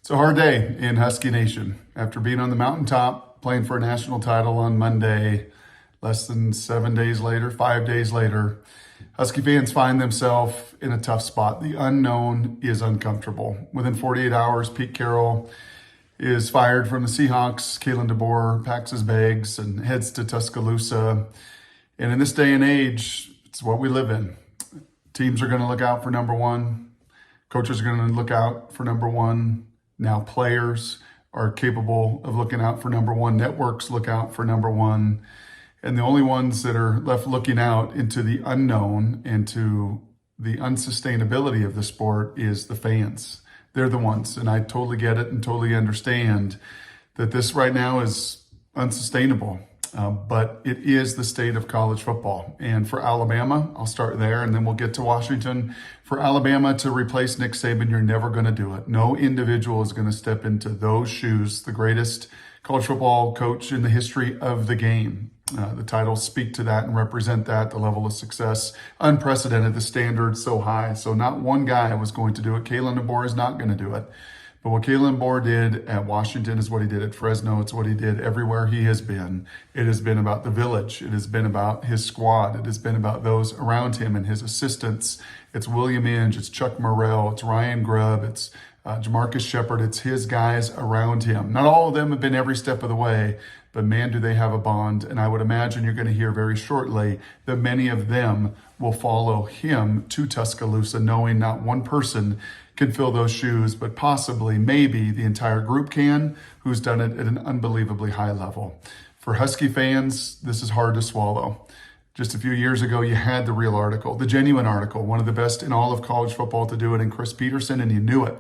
It's a hard day in Husky Nation. After being on the mountaintop, playing for a national title on Monday, less than 7 days later, 5 days later, Husky fans find themselves in a tough spot. The unknown is uncomfortable. Within 48 hours, Pete Carroll is fired from the Seahawks. Kalen DeBoer packs his bags and heads to Tuscaloosa. And in this day and age, it's what we live in. Teams are going to look out for number one. Coaches are going to look out for number one. Now players are capable of looking out for number one. Networks look out for number one. And the only ones that are left looking out into the unknown and to the unsustainability of the sport is the fans. They're the ones. And I totally get it and totally understand that this right now is unsustainable. But it is the state of college football. And for Alabama, I'll start there and then we'll get to Washington. For Alabama to replace Nick Saban, you're never going to do it. No individual is going to step into those shoes. The greatest college football coach in the history of the game. The titles speak to that and represent that, the level of success, unprecedented, the standard so high. So not one guy was going to do it. Kalen DeBoer is not going to do it. But what Kalen DeBoer did at Washington is what he did at Fresno. It's what he did everywhere he has been. It has been about the village. It has been about his squad. It has been about those around him and his assistants. It's William Inge. It's Chuck Morrell. It's Ryan Grubb. It's Jamarcus Shepard. It's his guys around him. Not all of them have been every step of the way, but man, do they have a bond. And I would imagine you're going to hear very shortly that many of them will follow him to Tuscaloosa, knowing not one person can fill those shoes, but possibly, maybe the entire group can, who's done it at an unbelievably high level. For Husky fans, this is hard to swallow. Just a few years ago, you had the real article, the genuine article, one of the best in all of college football to do it, in Chris Petersen, and you knew it.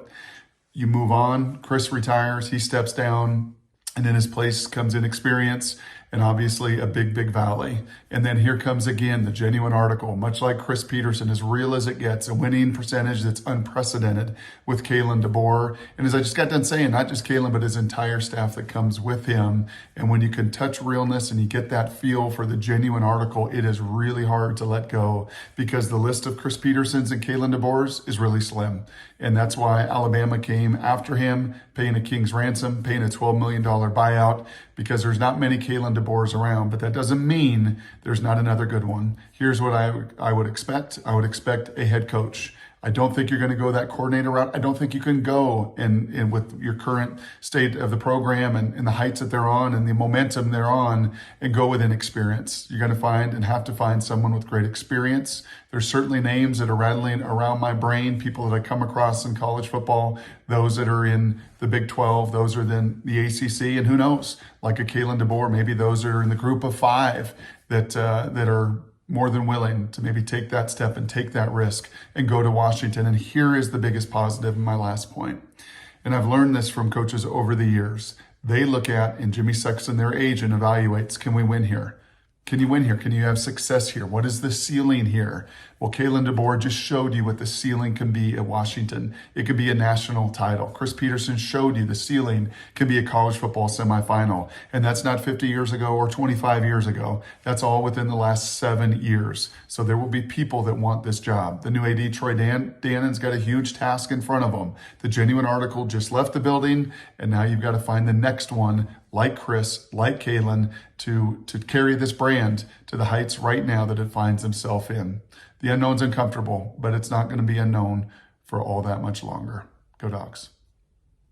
You move on, Chris retires, he steps down, and in his place comes inexperience and obviously a big, big valley. And then here comes again the genuine article, much like Chris Petersen, as real as it gets, a winning percentage that's unprecedented with Kalen DeBoer. And as I just got done saying, not just Kalen, but his entire staff that comes with him. And when you can touch realness and you get that feel for the genuine article, it is really hard to let go, because the list of Chris Petersens and Kalen DeBoers is really slim. And that's why Alabama came after him, paying a king's ransom, paying a $12 million buyout, because there's not many Kalen DeBoers around, but that doesn't mean there's not another good one. Here's what I would expect. I would expect a head coach. I don't think you're going to go that coordinator route. I don't think you can go in with your current state of the program and the heights that they're on and the momentum they're on and go with inexperience. You're going to find and have to find someone with great experience. There's certainly names that are rattling around my brain, people that I come across in college football, those that are in the Big 12, those are in the ACC, and who knows, like a Kalen DeBoer, maybe those are in the group of five that are more than willing to maybe take that step and take that risk and go to Washington. And here is the biggest positive in my last point. And I've learned this from coaches over the years. They look at, and Jimmy Sexton, their agent, evaluates, can we win here? Can you win here? Can you have success here? What is the ceiling here? Well, Kalen DeBoer just showed you what the ceiling can be at Washington. It could be a national title. Chris Petersen showed you the ceiling can be a college football semifinal. And that's not 50 years ago or 25 years ago. That's all within the last 7 years. So there will be people that want this job. The new AD, Troy Dannon's got a huge task in front of him. The genuine article just left the building, and now you've got to find the next one, like Chris, like Kalen, to carry this brand to the heights right now that it finds himself in. The unknown's uncomfortable, but it's not going to be unknown for all that much longer. Go Dogs.